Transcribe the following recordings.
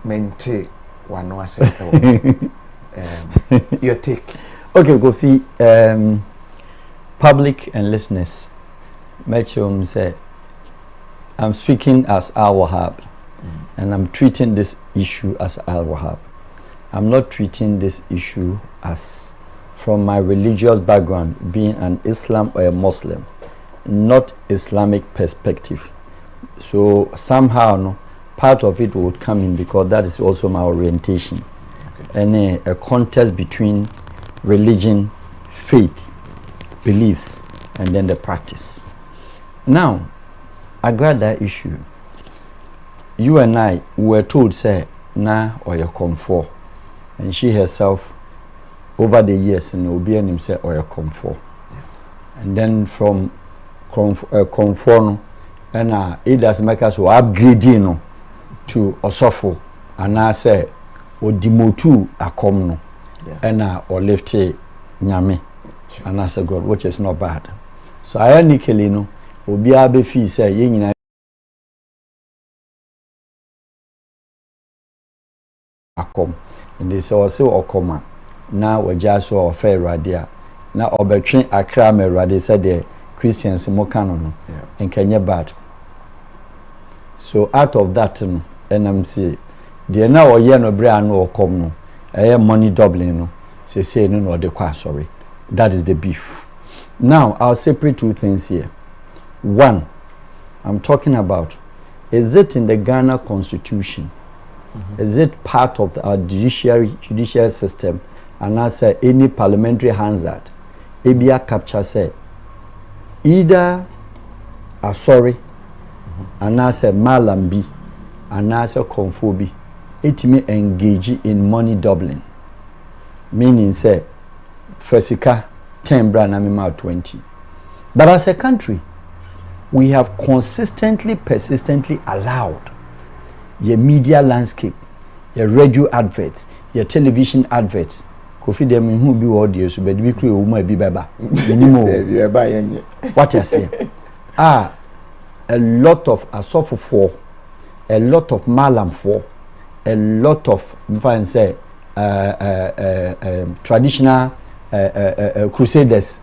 mente wano ase your take. Okay, Kofi, public and listeners, Metchum say I'm speaking as Al-Wahab, and I'm treating this issue as Al-Wahab. I'm not treating this issue as from my religious background, being an Islam or a Muslim, not Islamic perspective. So somehow, no, part of it would come in because that is also my orientation. Okay. And a contest between religion, faith, beliefs, and then the practice. Now, Agradaa issue. You and I were told, say, na or your comfort. And she herself, over the years, and Obi and himself, or your comfort. Yeah. And then from comfort, and it does make us upgrading to Osofo, and I say, or demotu a common, and or lift nyame, and I say, God, which is not bad. So I unequally know, Obi Abe Fee say, yin a come, and they say, or come. Now we just saw a fair radia. Now Obertrain Accra me radi said the Christians mo canon and Kenya bad. So out of that NMC, the now or no brand no come no, I money doubling no. Say no the qua sorry. That is the beef. Now I'll separate two things here. One, I'm talking about, is it in the Ghana Constitution? Is it part of our judicial system? And I say any parliamentary hazard, Ebia capture say either a sorry, and I say malambi, and I say confobi, it may engage in money doubling. Meaning say Fesika 10 brand amount 20. But as a country, we have consistently, persistently allowed your media landscape, your radio adverts, your television adverts. Kofi dem who be audio so but we create woman be baba minimum what you say a lot of asofo for a lot of malam for a lot of fine say traditional crusaders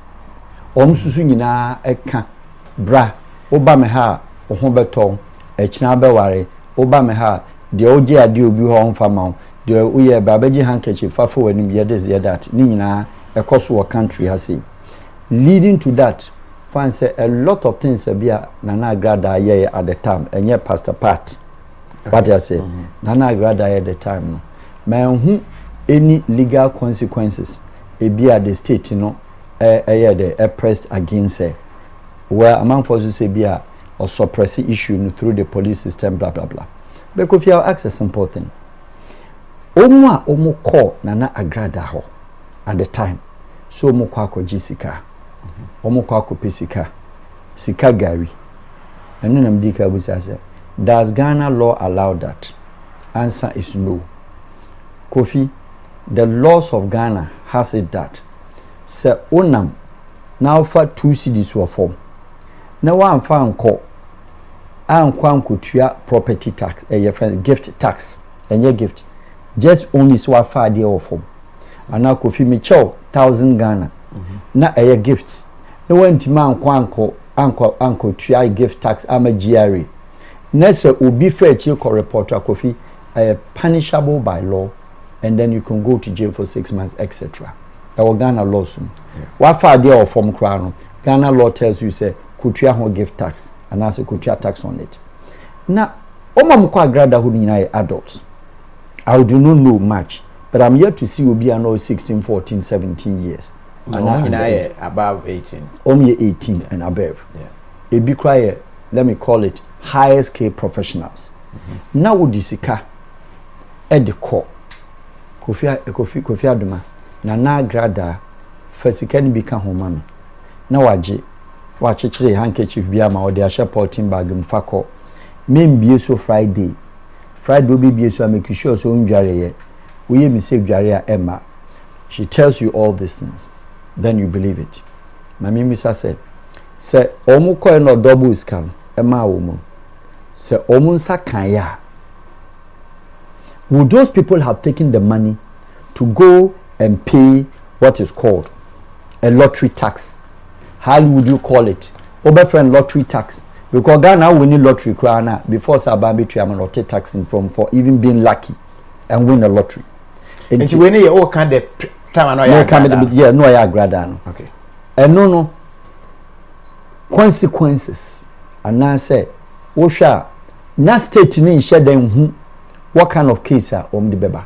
susu nyina eka bra oba me ha ho beton e kina be ware oba me ha de oje ade obi ho mfama the uye babaji handkerchief fafo wanim yedes that ni nyina ekoso wo country has leading to that fan say a lot of things bia Nana Agradaa ye at the time enye Pastor Pat what I say Nana Agradaa at the time no man who any legal consequences e bia the state no the pressed against where among forces say bia or suppress issue through the police system blah blah blah because if you ask a simple thing omo call Nana Agradaa ho at the time so omo kwa ko jisika omo kwa ko pesika sika gari enu nam dika busa say does Ghana law allow that? Answer is no. Kofi, the laws of Ghana has it that say onam now for 2 cedis were form na one fa anko ankotua property tax gift tax enye gift just only so far dey of form and now Kofi me chow 1,000 Ghana na gifts no want man anko tua gift tax ama GRA na so obi fetch ko report Kofi punishable by law and then you can go to jail for 6 months etc. Our Ghana law soon what far dey of form crown Ghana law tells you say kutua ho gift tax and also kutua tax on it na omam kwa Agradaa hu nyina adults. I do not know much, but I'm yet to see Obi and 16, 14, 17 years. No, and I above 18. Only 18 and above. Yeah. A big cry, let me call it higher scale professionals. Now disika at the core. Kofi Aduma. Nana Agradaa first can become home. Now watch it handkerchief biama or their shepherding bag and fako. Main be so Friday will be so make sure so unjare we me say Jaria Emma. She tells you all these things. Then you believe it. Mami Misa said, say omu ko no double scam Emma woman. Say omu nsa kan ya. would those people have taken the money to go and pay what is called a lottery tax? How would you call it? Friend, lottery tax. Because Ghana winning lottery crown before Sabambi Triaman lottery taxing from for even being lucky and win a lottery. And when you all kind of time no Agradaa. Okay. And no consequences. And now say, Osha, na state ni share them what kind of case are the beba.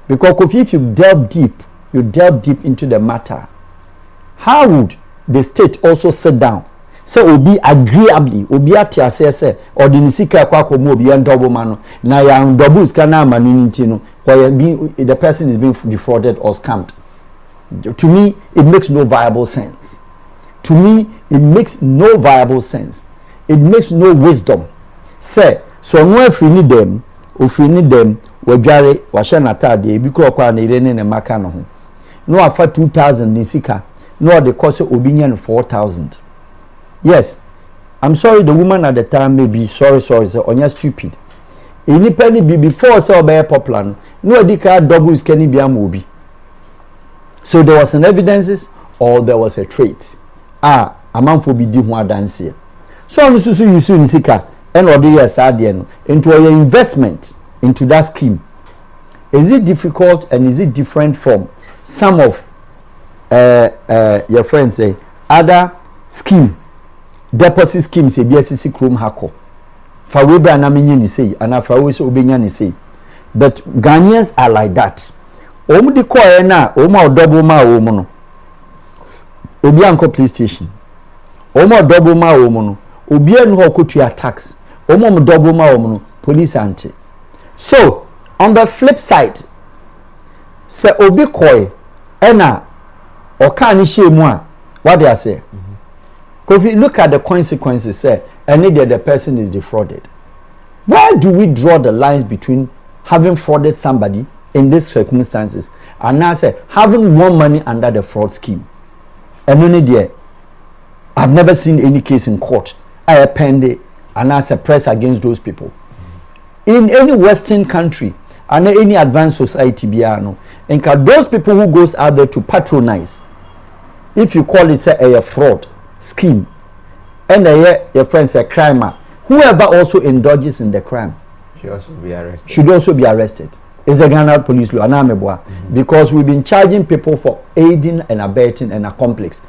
Because if you delve deep into the matter, how would the state also sit down? So obi agreeably, obi ati asese, or the nisika kwa komo obi and double mano, na ya double skana maniniti no, where the person is being defrauded or scammed. To me, it makes no viable sense. To me, it makes no viable sense. It makes no wisdom. Say, so no if you need them, wajare washanata de biko kwa na irene ne maka no ho. No afa 2000 nisika, no the cost obi 4000. Yes, I'm sorry, the woman at the time may be sorry, so on stupid. Any penny be before so by popular, no dika double is can be a movie. So there was an evidences or there was a trait. A man for be di one dance here. So I'm so you soon sika and or the years into your investment into that scheme. Is it difficult and is it different from some of your friends say other scheme? Deposit schemes a BSC Chrome Hako. Faweba Namini say, and Afawis Obinyani say. But Ghanaians are like that. Omudi Koena, Oma double ma omono. Obianko police station. Oma double ma omono. Obian ho kutu tax. Oma double ma omono. Police ante. So, on the flip side, se Obi Koi, Ena, Okani Shemwa, what do I say? If you look at the consequences, say, and the person is defrauded. Why do we draw the lines between having frauded somebody in these circumstances and now say having more money under the fraud scheme? And only there, I've never seen any case in court. I append it and I press against those people. In any Western country and any advanced society, and those people who goes out there to patronize, if you call it a fraud scheme, and your friends a crime, whoever also indulges in the crime should also be arrested. It's the Ghana police law, because we've been charging people for aiding and abetting and accomplice.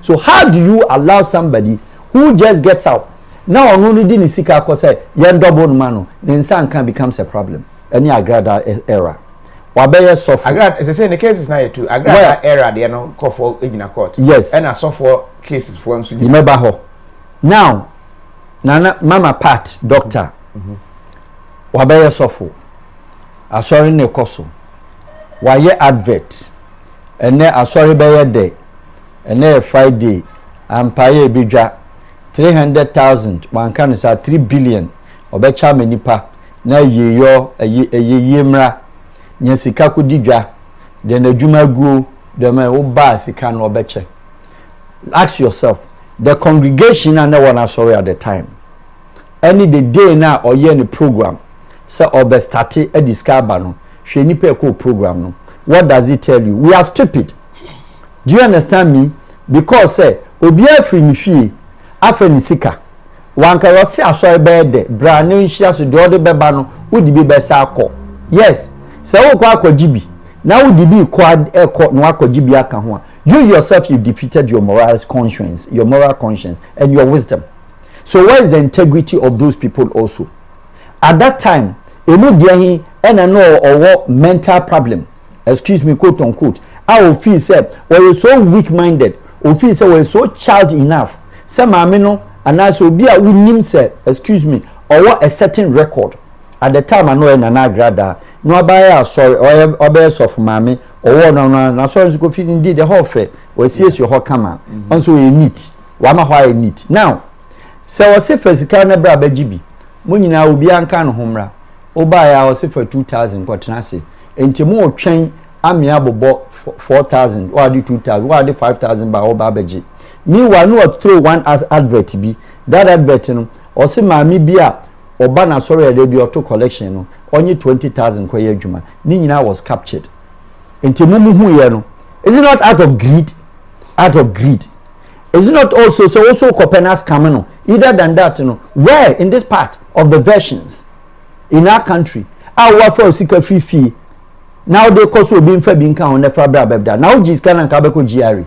So how do you allow somebody who just gets out now only didn't seek a cause double mano, then some can becomes a problem. Any Agradaa era. Wabaya soft. Agradaa, as I say, in the cases now too. Agradaa era, they are not called for in a court. Yes. And I saw for cases for them. Remember how? Now, Nana, Mama Pat, doctor. Wabaya soft. I saw in the coso. Why ye advert? And then I saw it day. And then Friday, and pay bija 300,000. One can is at 3 billion. Obecha menipa. Na ye yo a yemra. Nyesika kudidwa then adwuma guo the man wo ba sika no obeche. Ask yourself, the congregation and one are sorry at the time, any the day now or year the program say obe start a discover no hwe nipa ko program no, what does it tell you? We are stupid. Do you understand me? Because say obi afri ni fie afa ni sika wanka yo se aso be de bra ne nhia so de ode beba no wodi bi be sa akọ. Yes. So you yourself, you defeated your moral conscience and your wisdom. So where is the integrity of those people also? At that time, or mental problem, excuse me, quote unquote, I will feel said, or you're so weak-minded, or feel said, or you're so child enough. Some amino and I so be a winning said, excuse me, or what a certain record. At the time I know in an Agradaa, no buyer sorry or bears of mammy or no sorry go fit indeed the whole fair or sees your hot camera. Also you neat. Wama why neat. Now so was if as kana bra bajibi. Munina will be ankan homra. O buy our for 2,000 what nasi. Enti mo train amiable 4,000 or do 2,000 or do 5,000 by all babaji. Meanwhile no throw one as advert be that advert or say mammy beer Obana sorry they be auto collection no only 20,000 kwa adwuma ni nyina was captured enti mumu hu ye no is it not out of greed is it not also copenas scam no either than that no where in this part of the versions in our country our for sika fifi now they cause will be in fa bin kan on the fra bra now jiska na nka be ko GRE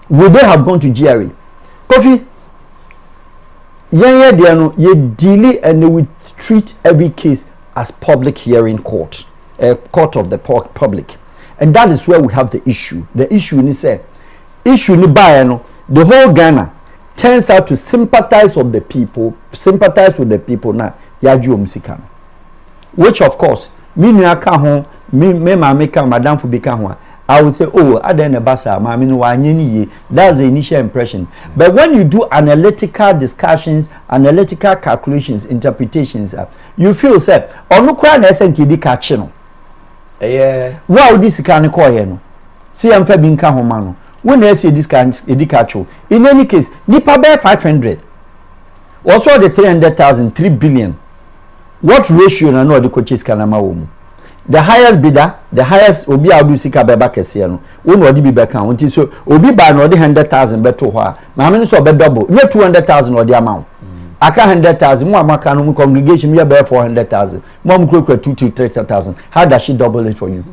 would they have gone to GRE Kofi yeah, you deal and they will treat every case as public hearing court, a court of the public, and that is where we have the issue. The issue is the whole Ghana turns out to sympathize with the people now. Yaju Msikano, which of course me madam Fubika. I would say, oh, that's the initial impression. But when you do analytical discussions, analytical calculations, interpretations, you feel say, oh, no, cry, yeah. Wow, this can call you. See, I'm fair being Kahomano. When they say this can catch you. In any case, Nipa bear 500. Also, the 300,000, 3 billion. What ratio na no the coaches can amaum? The highest bidder, the highest obi adu sika beba kese no won odi bi beka won ti so obi ba no odi 100,000 beto ho a ma me so be double ne 200,000 odi amount aka 100,000 mo amaka no congregation me be 400,000 mo am kro 2 to 3,000 how does she double it for you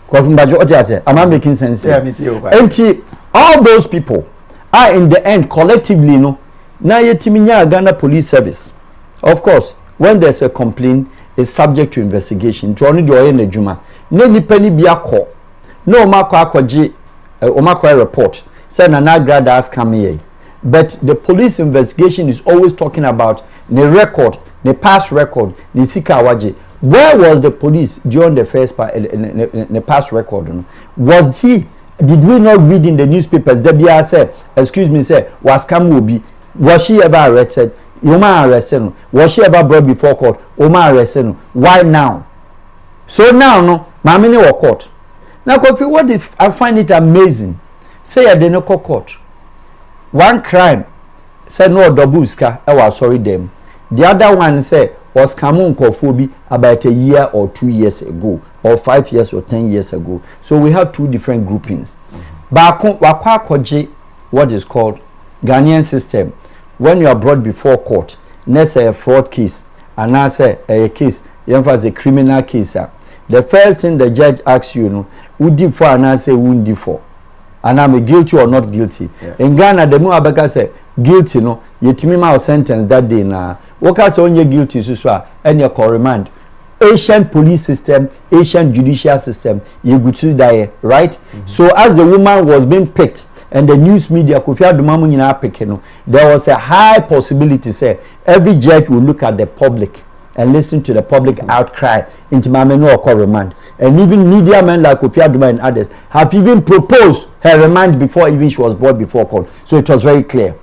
Kofi Mbajo oti ase am I making sense and all those people are in the end collectively no na yetimi nya Ghana Police Service of course when there's a complaint is subject to investigation to only the oil na juma na nipa ni bia ko na o makwa akwaje o makwa report say na Agradaa has come here but the police investigation is always talking about the record the past record the sika awaje where was the police during the first part the past record was did we not read in the newspapers that bia say excuse me say was come obi was she ever arrested Oma arrested. Was she ever brought before court? Oma arrested. Why now? So now, no, mamini or court. Now, Kofi, what if I find it amazing? Say I didn't call court. One crime, said no dobuska, I was sorry them. The other one said was Kamun Kofobi about a year or 2 years ago, or 5 years or 10 years ago. So we have two different groupings. But what is called Ghanaian system. When you are brought before court, next a fraud case, and now say a case, you emphasize a criminal case. The first thing the judge asks you, who did for, and I say who did for, and I'm guilty or not guilty. Yeah. In Ghana, the more Abeka say guilty, no, you tell me my sentence that day now. What can say only guilty, so and your remand. Asian police system, Asian judicial system, you go to die, right? So as the woman was being picked. And the news media, there was a high possibility, say, every judge will look at the public and listen to the public outcry into Mameno or remand. And even media men like Kofi Aduma and others have even proposed her remand before even she was brought before court. So it was very clear.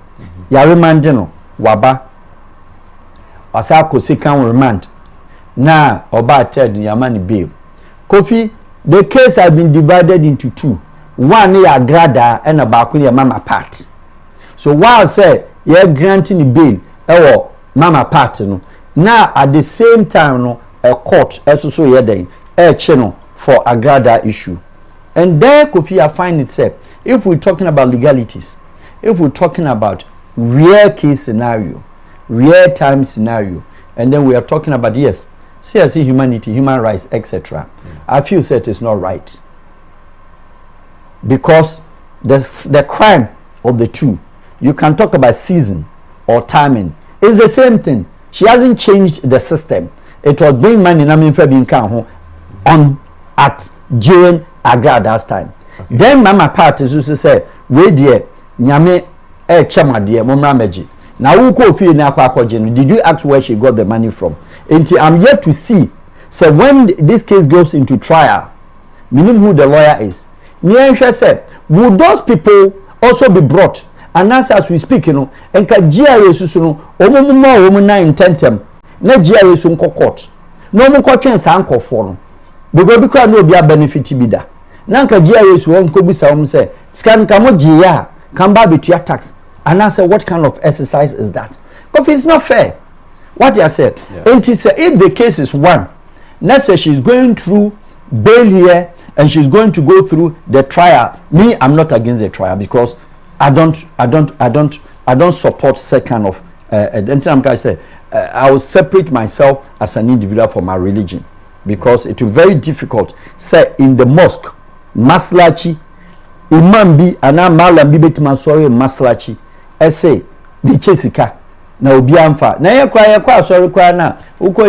Ya remand, Waba, Asako Sikan remand. Now, Oba Ted Yamani bail. Kofi, the case has been divided into two. One is Agradaa and a balcony mama part. So while say you're granting bail or mama part, now at the same time a court also here a channel for Agradaa issue. And there Kofi I find itself if we're talking about legalities, if we're talking about real case scenario, real time scenario, and then we are talking about yes, CSC humanity, human rights, etc. I feel that it's not right. Because the crime of the two, you can talk about season or timing. It's the same thing. She hasn't changed the system. It was bring money on at during Agrada's time. Okay. Then Mama Part is also say, wait dear, nyame chama dear, mumra meji. Now who go feel na kwa did you ask where she got the money from? Until I'm yet to see. So when this case goes into trial, meaning who the lawyer is. Niensha said, would those people also be brought? And as we speak, and ka GRA susu omo na intentem na GRA sun court. No mo kwatwen sa ankofo no. Because because no be a benefit bi da. Na ka GRA su won ko bisa say, scan ka mo can ba betua tax. And I said, what kind of exercise is that? Because it's not fair. What I said. And if the case is one, let's say she's going through bail here and she's going to go through the trial. Me, I'm not against the trial because I don't support second of. I will separate myself as an individual from my religion because it will be very difficult. Say in the mosque, maslachi, imam bi ana malam bi betima sorry maslachi. I say the chesika na obi amfa na ye kwa sorry kwa na uko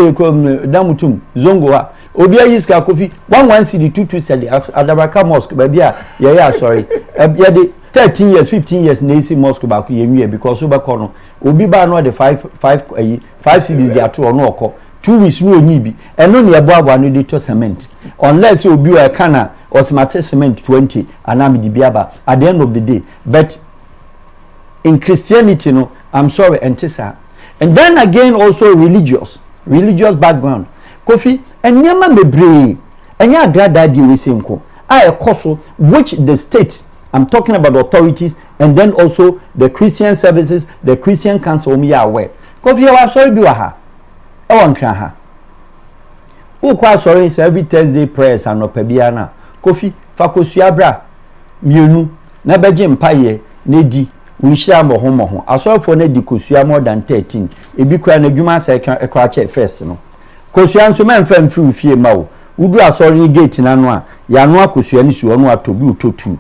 damutum zongo ha obi ayiska kofi 11 cedi 22 cedi Adabraka mosque baby a ye sorry ye de 13 years 15 years na isi mosque ba ko ye because oba kono obi ba no de 5 cedis dey ato no oko 2 weeks no onyi bi eno ne ebo no dey to cement unless obi o kana osmate cement 20 anam di biaba at the end of the day. But in Christianity, no, I'm sorry, and then again also religious background. Kofi, and Yama Mebre, and ya Agradaa di Wesenko, I also which the state, I'm talking about authorities, and then also the Christian services, the Christian council, me aware. Kofi, I'm sorry, Biwaha, on Kraha. Oh, quite sorry, it's every Thursday prayers and no Pebiana. Kofi, Fakosuabra, Munu, Nabajim Paye, Nedi. We share more home. I saw for Nedi Kosua more than 13. It be crying a Juma second a crotchet first. No, Kosian so man friend through fear mao. Udu a sorry gate in Anua, Yanua Kosianis, you are to be to 2.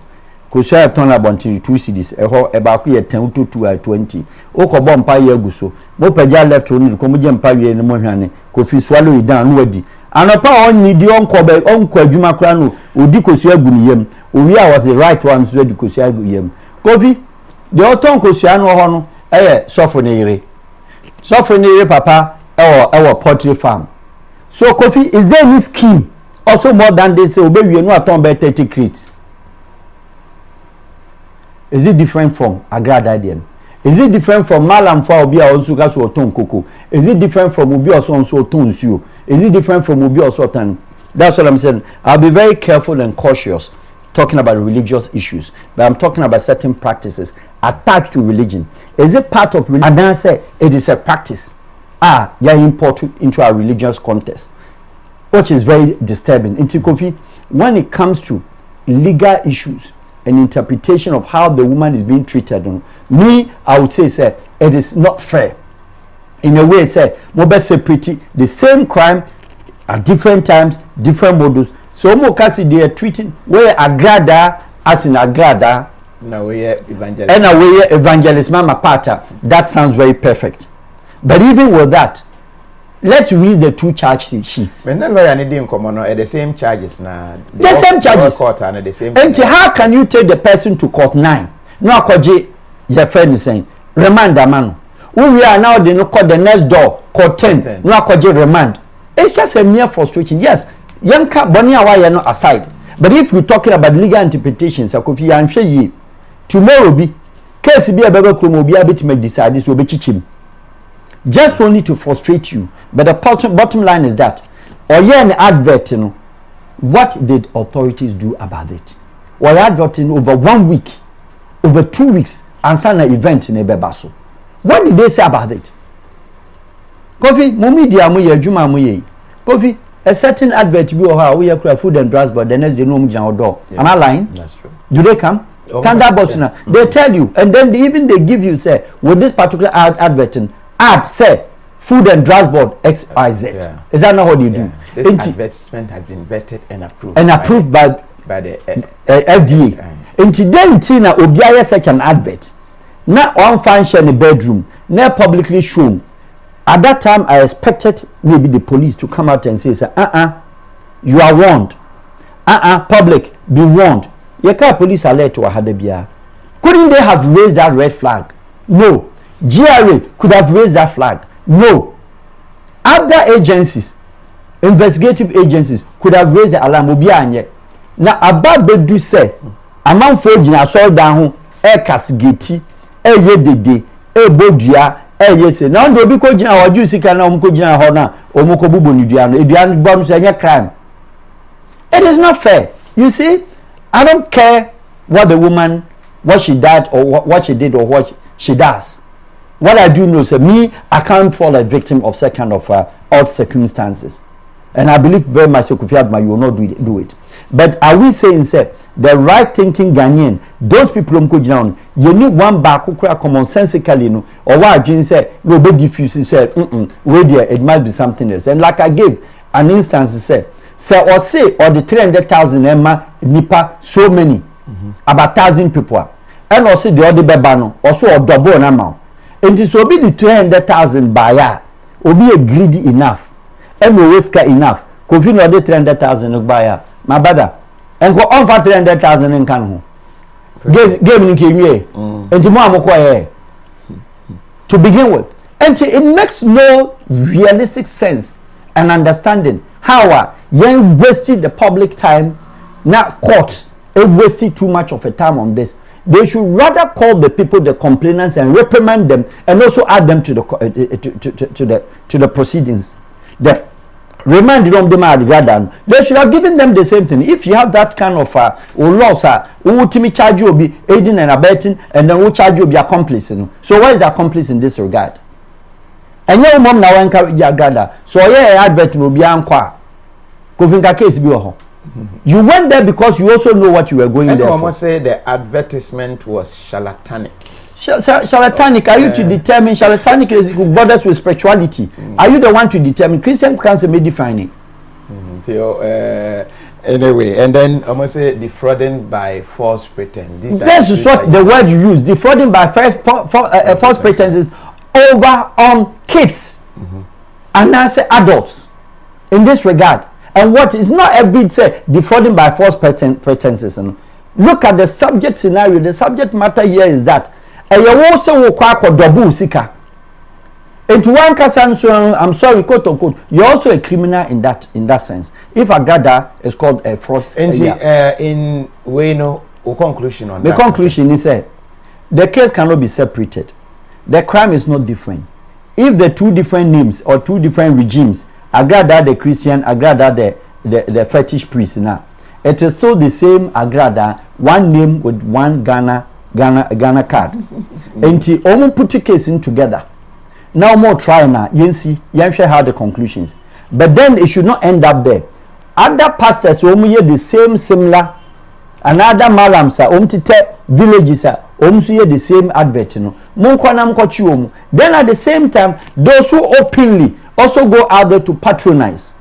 Kosua turn up until 2 cities, a whole about 10 to 2 at 20. Oko bomb pie guso. Mopaja left only the comedian pie in the Mohane. Kofi swallow it down, ready. And a power on the uncle Juma Crano, Udikosia Gunium, Uria was the right one to Udikosia Guyem. Kofi. The autumn Kosiano Hono, Sophoneere papa, our poultry farm. So, Kofi, is there any scheme? Also, more than this, obey you know, 30 crates. Is it different from Agradaa? Is it different from Malam for Obia also gas or Ton Coco? Is it different from Ubi or so Tonsu? Is it different from Ubi or Sotan? That's what I'm saying. I'll be very careful and cautious talking about religious issues, but I'm talking about certain practices attached to religion. Is it part of religion? And then I say it is a practice. You import into our religious context, which is very disturbing. Into Kofi, when it comes to legal issues and interpretation of how the woman is being treated, me, I would say, it is not fair. In a way, mobile separate the same crime at different times, different models. So Mokasi they are treating where Agradaa as in Agradaa. Now we are evangelist. And now we are evangelist Mama Pata. That sounds very perfect. But even with that, let's read the 2 charge sheets. When the lawyer needing come on at the same charges now. The same charges. Court and the same. And how can you take the person to court 9? No akoje your friend is saying remand the man. We are now the no court the next door court 10. No akoje remand. It's just a mere frustration. Yes. Yanka boni awa no aside, but if we're talking about legal interpretations, Kofi yanhwe yi tomorrow be case be abeba kromo be abetima decide so obechichim just only to frustrate you. But the bottom line is that oye an advert no, what did authorities do about it? Or adverting over 1 week, over 2 weeks, and sana event in Ebebaso. What did they say about it? Kofi mumi dia mu ye adwuma mu ye Kofi a certain advert be or how we are food and drugs, but the next day no door. Am I lying? That's true. Do they come? Standard Boston. They tell you, and then they give you say with this particular adverting say food and drugs board XYZ. Yeah. Is that not what you do? This advertisement has been vetted and approved. And approved by the FDA. And today Tina Obiaya such an advert. Not on function in the bedroom, not publicly shown. At that time, I expected maybe the police to come out and say, you are warned. Public, be warned. You can't police alert to Ahadebia. Couldn't they have raised that red flag? No. GRA could have raised that flag. No. Other agencies, investigative agencies, could have raised the alarm. Now, about Bedu say, among Fojina, saw down, castigate, yedede, bodia. Yes, now do because jina waju sika na omko jina ho na omko bubu ni duano eduano bonu say crime. It is not fair. You see, I don't care what the woman, what she did or what she did or what she does. What I do know, sir, me, I can't fall a victim of that kind of odd circumstances. And I believe very much, Kofi Adma, you will not do it. But are we saying, sir, the right thinking Ghanaian, those people who go down, you need one back who common sensically, no, or what Jane said, no be diffuse, said, wait there, it must be something else. And like I gave an instance, say or the 300,000 Emma Nipa, so many, about 1,000 people, and also the other Babano, also a double amount. And this will be the 200,000 buyer, will be a greedy enough, and will risk enough. Kofi no the 300,000 buyer, my brother, and go on for 300,000 in Kanu. Game in Kimye, and tomorrow to begin with. And it makes no realistic sense and understanding how you wasted the public time, not court, it wasted too much of a time on this. They should rather call the people, the complainants, and reprimand them, and also add them to the proceedings. Remind them Agradaa. They should have given them the same thing. If you have that kind of loss, who will charge you be aiding and abetting, and then who charge you be accomplice. So what is the accomplice in this regard? And your mom now encourage Agradaa. So yeah, advert will be anqua. Kofinka case be You went there because you also know what you were going there for. I must say the advertisement was charlatanic. Charlatanic, are you to determine? Charlatanic is borders with spirituality. Are you the one to determine? Christian cancer may define it. Anyway, and then I must say defrauding by false pretense. That's what the word you use. Defrauding by false pretenses over on kids and now say adults in this regard. And what is not every say defrauding by false pretenses. Look at the subject scenario. The subject matter here is that you also double sika. Into one case, I'm sorry, quote unquote, you're also a criminal in that sense. If Agradaa is called a fraud, in Wayno, conclusion on the conclusion is the case cannot be separated. The crime is not different. If the two different names or two different regimes, Agradaa the Christian, Agradaa the fetish priest, now it is still the same Agradaa, one name with one Ghana card. And he almost put the case in together. Now more try now, Yensi, Yansha had the conclusions. But then it should not end up there. Other pastors who hear the same similar, another malams are tite villages are hear the same advert. Then at the same time, those who openly also go out there to patronize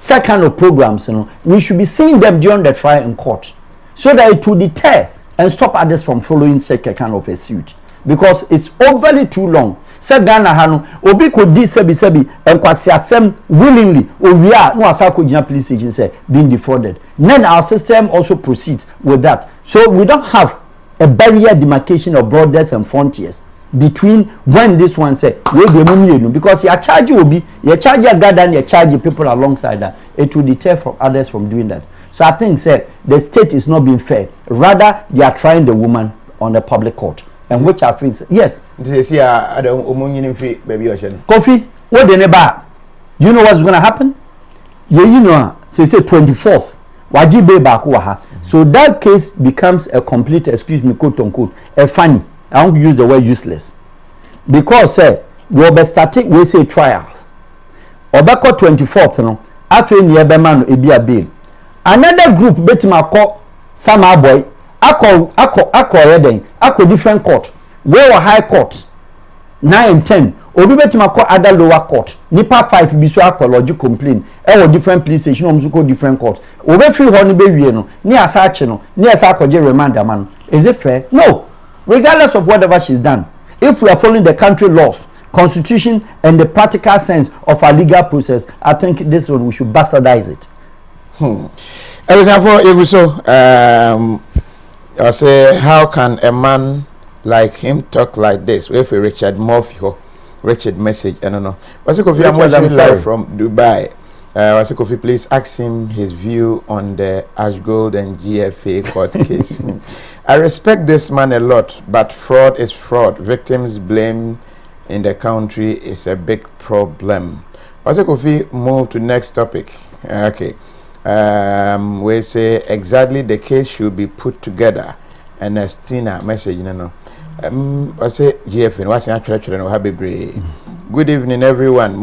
that kind of programs, we should be seeing them during the trial in court, so that it will deter and stop others from following such a kind of a suit, because it's overly too long. Say Ghana hanu obi could di sebi and kwasi asem willingly we are no asako jina police station say being defrauded. Then our system also proceeds with that, so we don't have a barrier demarcation of borders and frontiers between when this one say we dey mumie, because you charge you be you charge your Agradaa and you charge people alongside that. It will deter from others from doing that. So I think say the state is not being fair, rather they are trying the woman on the public court, and which I think yes. Kofi, what the neighbor? You know what's going to happen? You know, say 24th. Wajibe bakuwaha. So that case becomes a complete, excuse me, quote unquote, a funny. I won't use the word useless, because we be starting we say trials. Obako 24th, no. After ni ebema no ebi bail. Another group betima call some boy. Ako reden. Ako different court. Where were high court 9 and 10. Obi betima call other lower court. Nipa 5 biso akology complain. Different police station omzuko different court. Obi free ho ni be wie no. Ni asache no. Ni asakoje remand man. Is it fair? No. Regardless of whatever she's done, if we are following the country laws, constitution, and the practical sense of our legal process, I think this one we should bastardize it. I say, how can a man like him talk like this? If Richard Murphy, Richard message, I don't know. Wasikofi, I'm watching live from Dubai. Wasikofi, please ask him his view on the Ashgold and GFA court case. I respect this man a lot, but fraud is fraud. Victims blame in the country is a big problem. Wasikofi, move to next topic. Okay. We say exactly the case should be put together. And Estina message, I say GFN, what's actually no have a good evening, everyone.